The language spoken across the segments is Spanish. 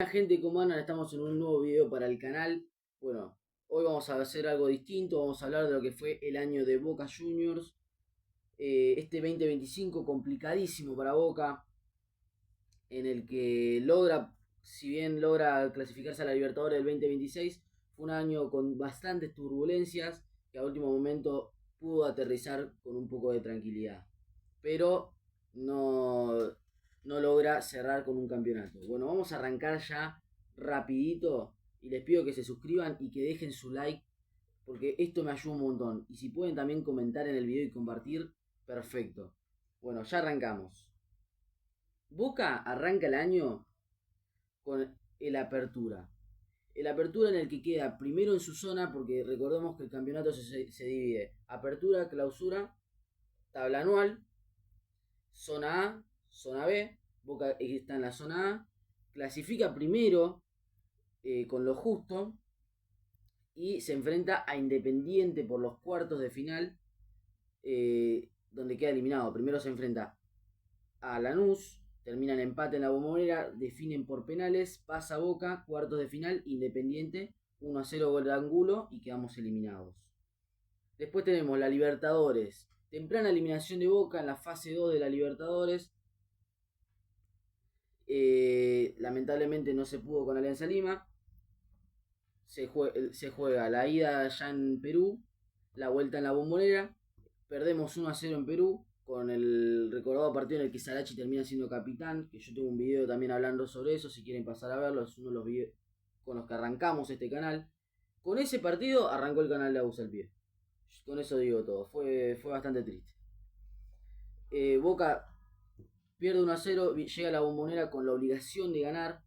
Hola gente, ¿cómo andan? Estamos en un nuevo video para el canal. Bueno, hoy vamos a hacer algo distinto, vamos a hablar de lo que fue el año de Boca Juniors. Este 2025 complicadísimo para Boca, en el que logra, si bien logra clasificarse a la Libertadores del 2026, fue un año con bastantes turbulencias que a último momento pudo aterrizar con un poco de tranquilidad. Pero no, no logra cerrar con un campeonato. Bueno, vamos a arrancar ya rapidito y les pido que se suscriban y que dejen su like porque esto me ayuda un montón. Y si pueden también comentar en el video y compartir, perfecto. Bueno, ya arrancamos. Boca arranca el año con el Apertura. El Apertura en el que queda primero en su zona, porque recordemos que el campeonato se divide Apertura, Clausura, tabla anual, zona A, zona B. Boca está en la zona A, clasifica primero con lo justo y se enfrenta a Independiente por los cuartos de final, donde queda eliminado. Primero se enfrenta a Lanús, terminan empate en la Bombonera, definen por penales, pasa Boca, cuartos de final, Independiente, 1-0 gol de Angulo y quedamos eliminados. Después tenemos la Libertadores, temprana eliminación de Boca en la fase 2 de la Libertadores. Lamentablemente no se pudo con Alianza Lima. Se juega la ida ya en Perú, la vuelta en la Bombonera. Perdemos 1-0 en Perú con el recordado partido en el que Sarachi termina siendo capitán, que yo tengo un video también hablando sobre eso, si quieren pasar a verlo, es uno de los videos con los que arrancamos este canal. Con ese partido arrancó el canal de Agus al pie. Con eso digo todo, fue bastante triste. Boca pierde 1-0, llega a la Bombonera con la obligación de ganar.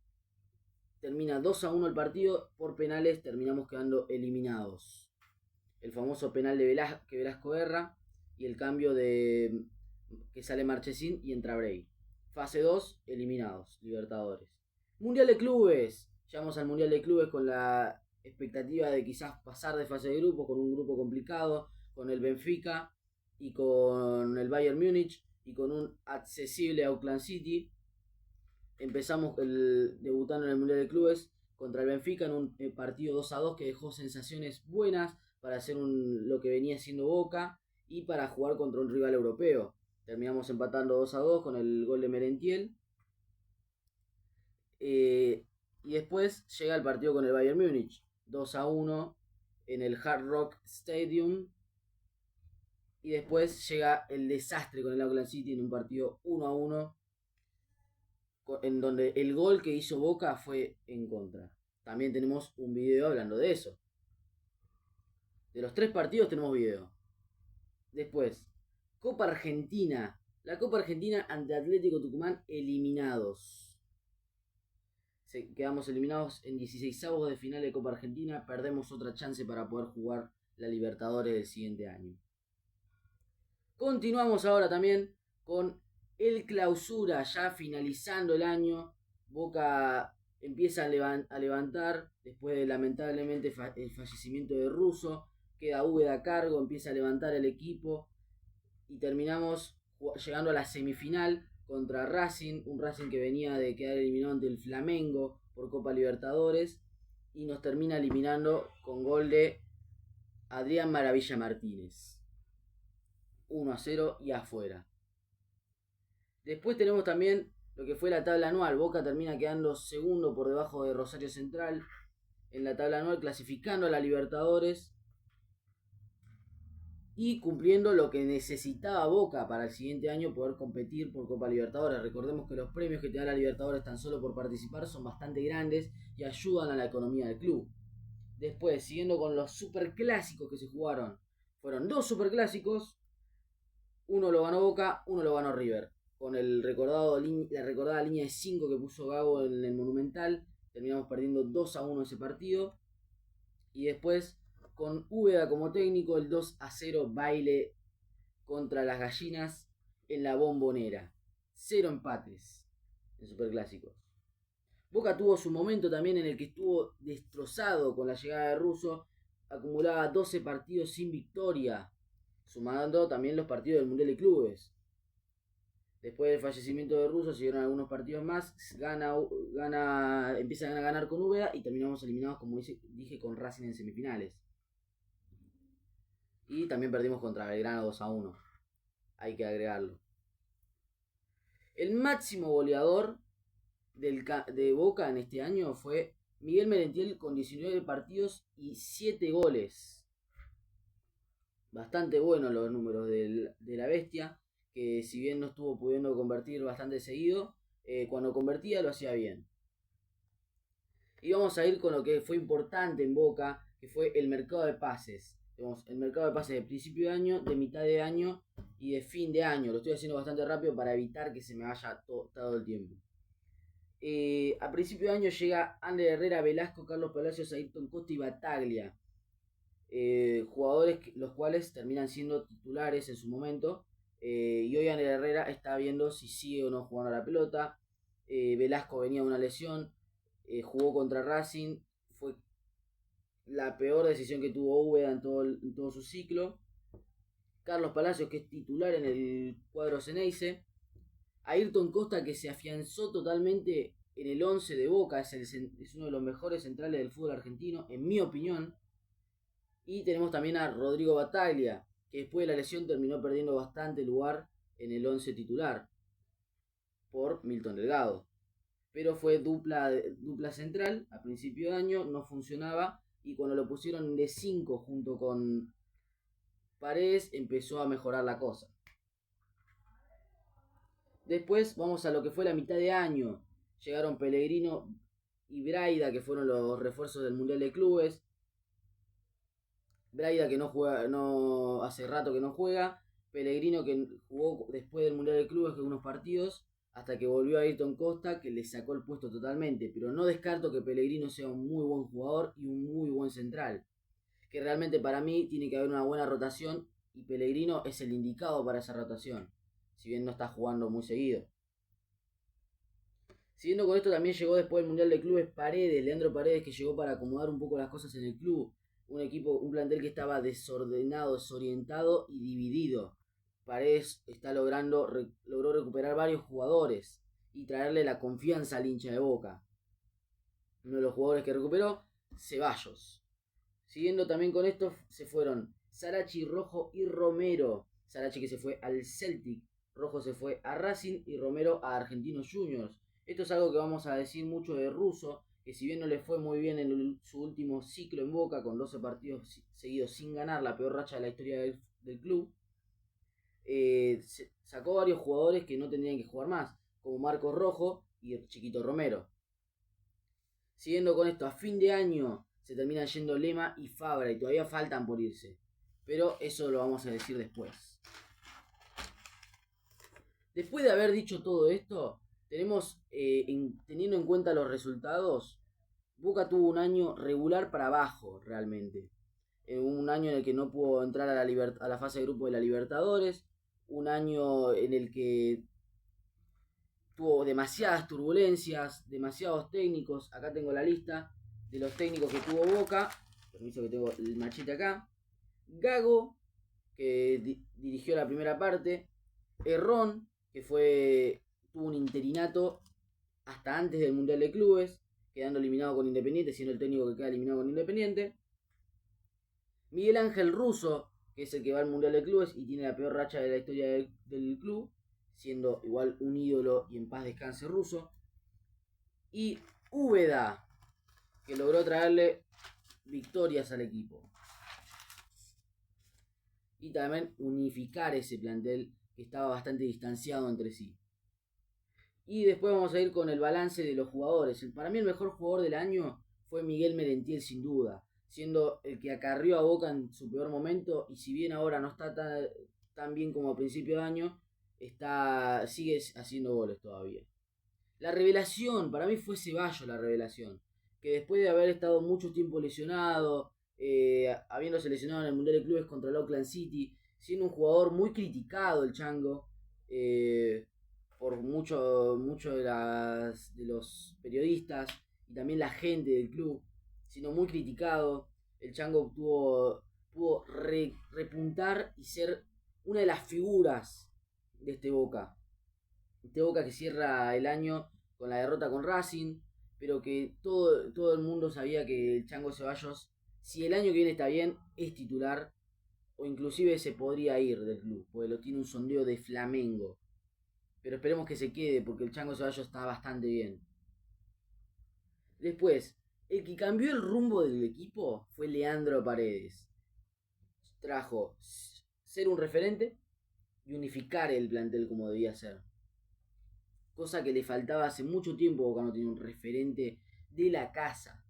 Termina 2-1 el partido, por penales terminamos quedando eliminados. El famoso penal de Velasco Guerra y el cambio de que sale Marchesín y entra Bray. Fase 2, eliminados, Libertadores. Mundial de Clubes. Llegamos al Mundial de Clubes con la expectativa de quizás pasar de fase de grupo, con un grupo complicado, con el Benfica y con el Bayern Múnich y con un accesible Auckland City. Empezamos debutando en el Mundial de Clubes contra el Benfica en un partido 2-2 que dejó sensaciones buenas para hacer lo que venía siendo Boca y para jugar contra un rival europeo. Terminamos empatando 2-2 con el gol de Merentiel. Y después llega el partido con el Bayern Múnich, 2-1 en el Hard Rock Stadium. Y después llega el desastre con el Auckland City en un partido 1-1 en donde el gol que hizo Boca fue en contra. También tenemos un video hablando de eso. De los 3 partidos tenemos video. Después, Copa Argentina. La Copa Argentina ante Atlético Tucumán eliminados. Quedamos eliminados en 16avos de final de Copa Argentina. Perdemos otra chance para poder jugar la Libertadores del siguiente año. Continuamos ahora también con el Clausura, ya finalizando el año. Boca empieza a levantar después de lamentablemente el fallecimiento de Russo. Queda Úbeda a cargo, empieza a levantar el equipo y terminamos llegando a la semifinal contra Racing, un Racing que venía de quedar eliminado ante el Flamengo por Copa Libertadores y nos termina eliminando con gol de Adrián Maravilla Martínez. 1-0 y afuera. Después tenemos también lo que fue la tabla anual. Boca termina quedando segundo por debajo de Rosario Central en la tabla anual, clasificando a la Libertadores y cumpliendo lo que necesitaba Boca para el siguiente año, poder competir por Copa Libertadores. Recordemos que los premios que te da la Libertadores tan solo por participar son bastante grandes y ayudan a la economía del club. Después, siguiendo con los superclásicos que se jugaron, fueron 2 superclásicos. Uno lo ganó Boca, uno lo ganó River. Con la recordada línea de 5 que puso Gago en el Monumental, terminamos perdiendo 2-1 ese partido. Y después, con Úbeda como técnico, el 2-0 baile contra las gallinas en la Bombonera. 0 empates en superclásicos. Boca tuvo su momento también en el que estuvo destrozado con la llegada de Russo. Acumulaba 12 partidos sin victoria, sumando también los partidos del Mundial de Clubes. Después del fallecimiento de Russo siguieron algunos partidos más, empiezan a ganar con Úbeda y terminamos eliminados, como dije, con Racing en semifinales. Y también perdimos contra Belgrano 2-1. Hay que agregarlo. El máximo goleador de Boca en este año fue Miguel Merentiel con 19 partidos y 7 goles. Bastante buenos los números de la bestia, que si bien no estuvo pudiendo convertir bastante seguido, cuando convertía lo hacía bien. Y vamos a ir con lo que fue importante en Boca, que fue el mercado de pases. Tenemos el mercado de pases de principio de año, de mitad de año y de fin de año. Lo estoy haciendo bastante rápido para evitar que se me vaya todo el tiempo. A principio de año llega Ander Herrera, Velasco, Carlos Palacios, Ayrton Costa y Bataglia. Jugadores los cuales terminan siendo titulares en su momento. Y hoy Ander Herrera está viendo si sigue o no jugando a la pelota. Velasco venía de una lesión. Jugó contra Racing. Fue la peor decisión que tuvo Úbeda en todo su ciclo. Carlos Palacios, que es titular en el cuadro Ceneice. Ayrton Costa, que se afianzó totalmente en el 11 de Boca, es uno de los mejores centrales del fútbol argentino, en mi opinión. Y tenemos también a Rodrigo Bataglia, que después de la lesión terminó perdiendo bastante lugar en el 11 titular por Milton Delgado. Pero fue dupla central a principio de año, no funcionaba, y cuando lo pusieron de 5 junto con Paredes empezó a mejorar la cosa. Después vamos a lo que fue la mitad de año. Llegaron Pellegrino y Braida, que fueron los refuerzos del Mundial de Clubes. Braida, que no juega, hace rato que no juega. Pellegrino, que jugó después del Mundial de Clubes unos partidos, hasta que volvió a Ayrton Costa, que le sacó el puesto totalmente. Pero no descarto que Pellegrino sea un muy buen jugador y un muy buen central. Que realmente para mí tiene que haber una buena rotación y Pellegrino es el indicado para esa rotación, si bien no está jugando muy seguido. Siguiendo con esto, también llegó después del Mundial de Clubes Leandro Paredes, que llegó para acomodar un poco las cosas en el club. Un plantel que estaba desordenado, desorientado y dividido. Paredes logró recuperar varios jugadores y traerle la confianza al hincha de Boca. Uno de los jugadores que recuperó, Ceballos. Siguiendo también con esto, se fueron Sarachi, Rojo y Romero. Sarachi, que se fue al Celtic, Rojo se fue a Racing y Romero a Argentinos Juniors. Esto es algo que vamos a decir mucho de Russo, que si bien no le fue muy bien en su último ciclo en Boca, con 12 partidos seguidos sin ganar, la peor racha de la historia del club, sacó varios jugadores que no tendrían que jugar más, como Marcos Rojo y Chiquito Romero. Siguiendo con esto, a fin de año se terminan yendo Lema y Fabra y todavía faltan por irse. Pero eso lo vamos a decir después. Después de haber dicho todo esto, tenemos, teniendo en cuenta los resultados, Boca tuvo un año regular para abajo realmente. Un año en el que no pudo entrar a la fase de grupo de la Libertadores. Un año en el que tuvo demasiadas turbulencias, demasiados técnicos. Acá tengo la lista de los técnicos que tuvo Boca. Permiso que tengo el machete acá. Gago, que dirigió la primera parte. Herrón, que tuvo un interinato hasta antes del Mundial de Clubes, quedando eliminado con Independiente, siendo el técnico que queda eliminado con Independiente. Miguel Ángel Russo, que es el que va al Mundial de Clubes y tiene la peor racha de la historia del club, siendo igual un ídolo y en paz descanse Russo. Y Úbeda, que logró traerle victorias al equipo. Y también unificar ese plantel que estaba bastante distanciado entre sí. Y después vamos a ir con el balance de los jugadores. Para mí el mejor jugador del año fue Miguel Merentiel, sin duda, siendo el que acarrió a Boca en su peor momento, y si bien ahora no está tan bien como a principio de año, sigue haciendo goles todavía. La revelación, para mí fue Ceballos la revelación, que después de haber estado mucho tiempo lesionado, habiéndose lesionado en el Mundial de Clubes contra el Auckland City, siendo un jugador muy criticado el Chango, por mucho de los periodistas y también la gente del club, siendo muy criticado. El Chango pudo repuntar y ser una de las figuras de este Boca. Este Boca que cierra el año con la derrota con Racing, pero que todo el mundo sabía que el Chango Ceballos, si el año que viene está bien, es titular o inclusive se podría ir del club, porque lo tiene un sondeo de Flamengo. Pero esperemos que se quede porque el Chango Ceballos está bastante bien. Después, el que cambió el rumbo del equipo fue Leandro Paredes. Trajo ser un referente y unificar el plantel como debía ser. Cosa que le faltaba hace mucho tiempo Boca no tenía un referente de la casa.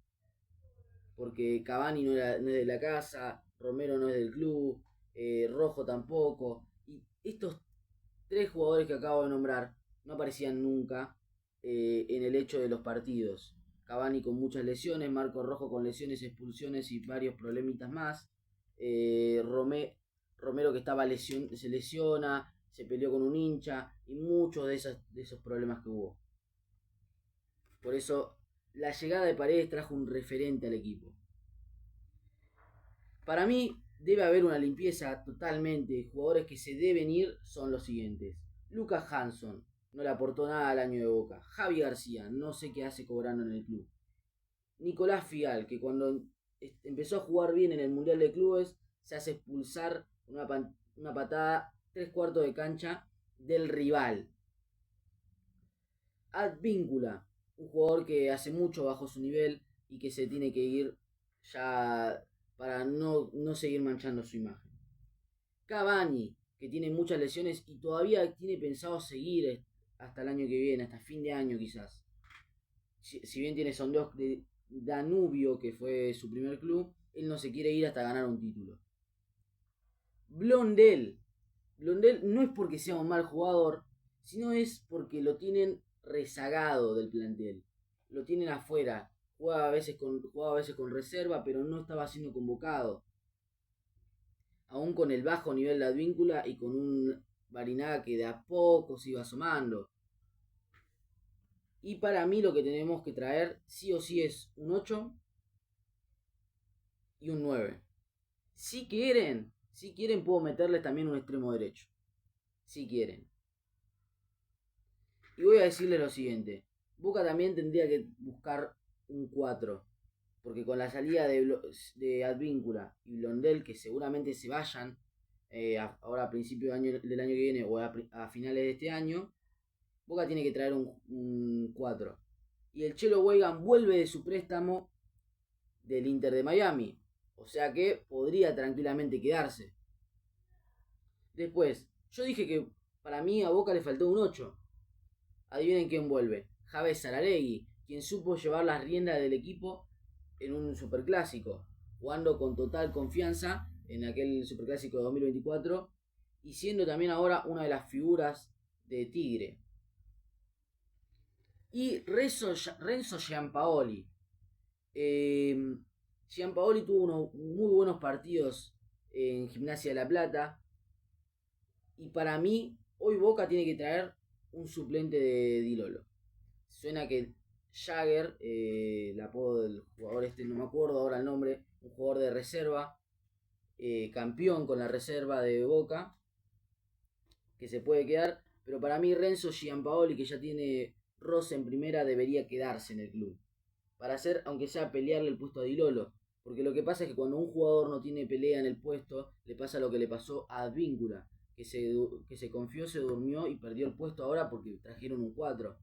Porque Cavani no es de la casa, Romero no es del club, Rojo tampoco. Y estos tres jugadores que acabo de nombrar no aparecían nunca en el hecho de los partidos. Cavani con muchas lesiones, Marco Rojo con lesiones, expulsiones y varios problemitas más. Romero que se lesiona, se peleó con un hincha y muchos de esos problemas que hubo. Por eso la llegada de Paredes trajo un referente al equipo. Para mí debe haber una limpieza totalmente. Jugadores que se deben ir son los siguientes. Lucas Hanson, no le aportó nada al año de Boca. Javi García, no sé qué hace cobrando en el club. Nicolás Figal, que cuando empezó a jugar bien en el Mundial de Clubes, se hace expulsar una patada 3/4 de cancha del rival. Advíncula, un jugador que hace mucho bajó su nivel y que se tiene que ir ya para no seguir manchando su imagen. Cavani, que tiene muchas lesiones y todavía tiene pensado seguir hasta el año que viene, hasta fin de año quizás. Si bien tiene sondeos de Danubio, que fue su primer club, él no se quiere ir hasta ganar un título. Blondel. Blondel no es porque sea un mal jugador, sino es porque lo tienen rezagado del plantel. Lo tienen afuera. Jugaba a veces con reserva, pero no estaba siendo convocado. Aún con el bajo nivel de Advíncula y con un Barinaga que de a poco se iba asomando. Y para mí lo que tenemos que traer sí o sí es un 8 y un 9. Si quieren puedo meterles también un extremo derecho. Si quieren. Y voy a decirles lo siguiente. Boca también tendría que buscar un 4. Porque con la salida de Advíncula y Blondel, que seguramente se vayan ahora a principios del año que viene o a finales de este año, Boca tiene que traer un 4. Y el Chelo Weigan vuelve de su préstamo del Inter de Miami. O sea que podría tranquilamente quedarse. Después, yo dije que para mí a Boca le faltó un 8. Adivinen quién vuelve. Javes Saralegui, quien supo llevar las riendas del equipo en un superclásico, jugando con total confianza en aquel superclásico de 2024 y siendo también ahora una de las figuras de Tigre. Y Renzo Giampaoli. Giampaoli tuvo unos muy buenos partidos en Gimnasia de La Plata. Y para mí, hoy Boca tiene que traer un suplente de Dilolo. Suena que Jagger, el apodo del jugador este, no me acuerdo ahora el nombre, un jugador de reserva, campeón con la reserva de Boca, que se puede quedar, pero para mí Renzo Giampaoli, que ya tiene roce en primera, debería quedarse en el club, para hacer, aunque sea pelearle el puesto a Dilolo, porque lo que pasa es que cuando un jugador no tiene pelea en el puesto, le pasa lo que le pasó a Advíncula, que se confió, se durmió y perdió el puesto ahora porque trajeron un 4.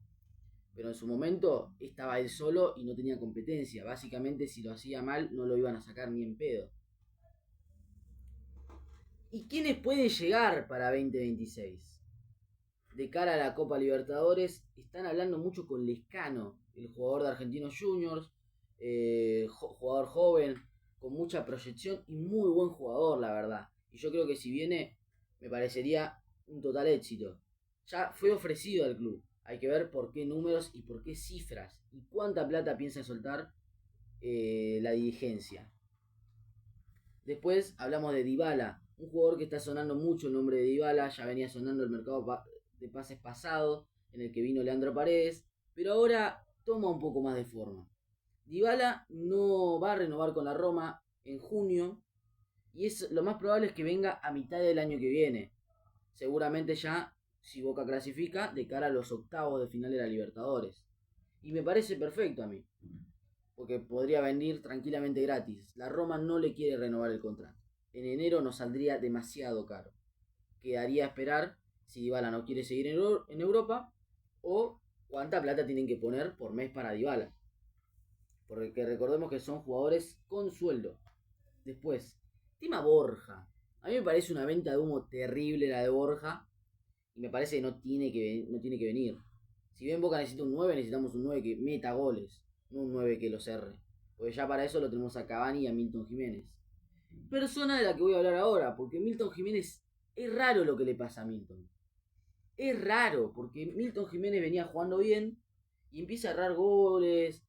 Pero en su momento estaba él solo y no tenía competencia. Básicamente si lo hacía mal no lo iban a sacar ni en pedo. ¿Y quiénes pueden llegar para 2026? De cara a la Copa Libertadores están hablando mucho con Lescano, el jugador de Argentinos Juniors, jugador joven, con mucha proyección y muy buen jugador, la verdad. Y yo creo que si viene me parecería un total éxito. Ya fue ofrecido al club. Hay que ver por qué números y por qué cifras y cuánta plata piensa soltar la dirigencia. Después hablamos de Dybala, un jugador que está sonando mucho el nombre de Dybala, ya venía sonando el mercado de pases pasado, en el que vino Leandro Paredes, pero ahora toma un poco más de forma. Dybala no va a renovar con la Roma en junio y lo más probable es que venga a mitad del año que viene. Seguramente ya si Boca clasifica de cara a los octavos de final de la Libertadores. Y me parece perfecto a mí, porque podría venir tranquilamente gratis. La Roma no le quiere renovar el contrato. En enero nos saldría demasiado caro. Quedaría a esperar si Dybala no quiere seguir en Europa o cuánta plata tienen que poner por mes para Dybala. Porque recordemos que son jugadores con sueldo. Después, tema Borja. A mí me parece una venta de humo terrible la de Borja. Y me parece que no tiene que venir. Si bien Boca necesita un 9, necesitamos un 9 que meta goles. No un 9 que los erre. Porque ya para eso lo tenemos a Cavani y a Milton Jiménez. Persona de la que voy a hablar ahora. Porque Milton Jiménez, es raro lo que le pasa a Milton. Es raro, porque Milton Jiménez venía jugando bien y empieza a errar goles.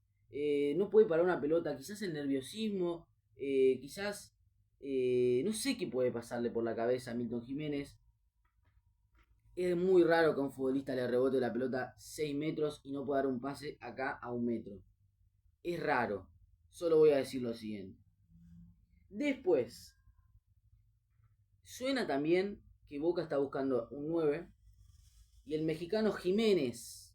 No puede parar una pelota. Quizás el nerviosismo. Quizás... no sé qué puede pasarle por la cabeza a Milton Jiménez. Es muy raro que a un futbolista le rebote la pelota 6 metros y no pueda dar un pase acá a 1 metro. Es raro. Solo voy a decir lo siguiente. Después, suena también que Boca está buscando un 9 y el mexicano Jiménez,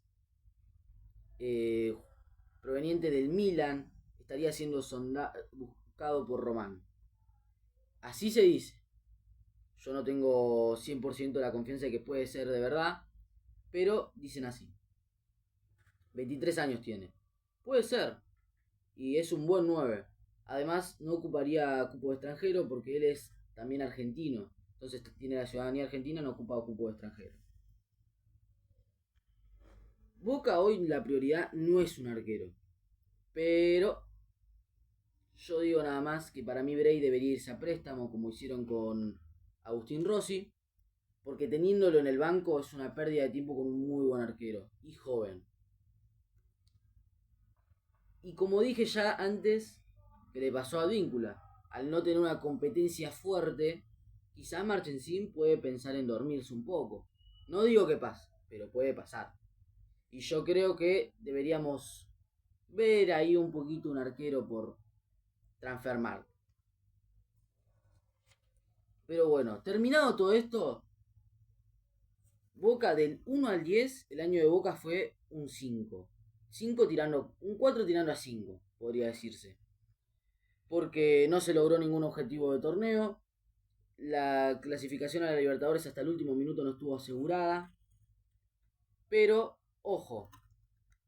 proveniente del Milan, estaría siendo buscado por Román. Así se dice. Yo no tengo 100% la confianza de que puede ser de verdad, pero dicen así. 23 años tiene. Puede ser. Y es un buen 9. Además, no ocuparía cupo de extranjero porque él es también argentino. Entonces tiene la ciudadanía argentina, no ocupa cupo de extranjero. Boca hoy la prioridad no es un arquero. Pero yo digo nada más que para mí Bray debería irse a préstamo como hicieron con Agustín Rossi. Porque teniéndolo en el banco es una pérdida de tiempo con un muy buen arquero. Y joven. Y como dije ya antes, que le pasó a Víncula, al no tener una competencia fuerte, quizá Marchensín puede pensar en dormirse un poco. No digo que pase, pero puede pasar. Y yo creo que deberíamos ver ahí un poquito un arquero por transfermar. Pero bueno, terminado todo esto, Boca del 1 al 10, el año de Boca fue un 5. 5 tirando, un 4 tirando a 5, podría decirse. Porque no se logró ningún objetivo de torneo. La clasificación a la Libertadores hasta el último minuto no estuvo asegurada. Pero, ojo,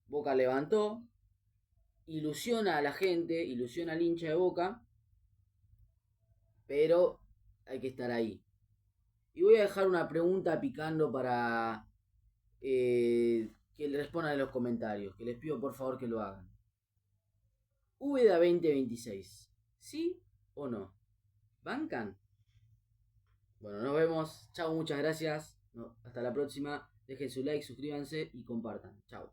Boca levantó, ilusiona a la gente, ilusiona al hincha de Boca, pero hay que estar ahí. Y voy a dejar una pregunta picando para que le respondan en los comentarios, que les pido por favor que lo hagan. Úbeda 2026, ¿sí o no? ¿Bancan? Bueno, nos vemos. Chao, muchas gracias. No, hasta la próxima. Dejen su like, suscríbanse y compartan. Chao.